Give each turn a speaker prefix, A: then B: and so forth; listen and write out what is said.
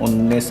A: 19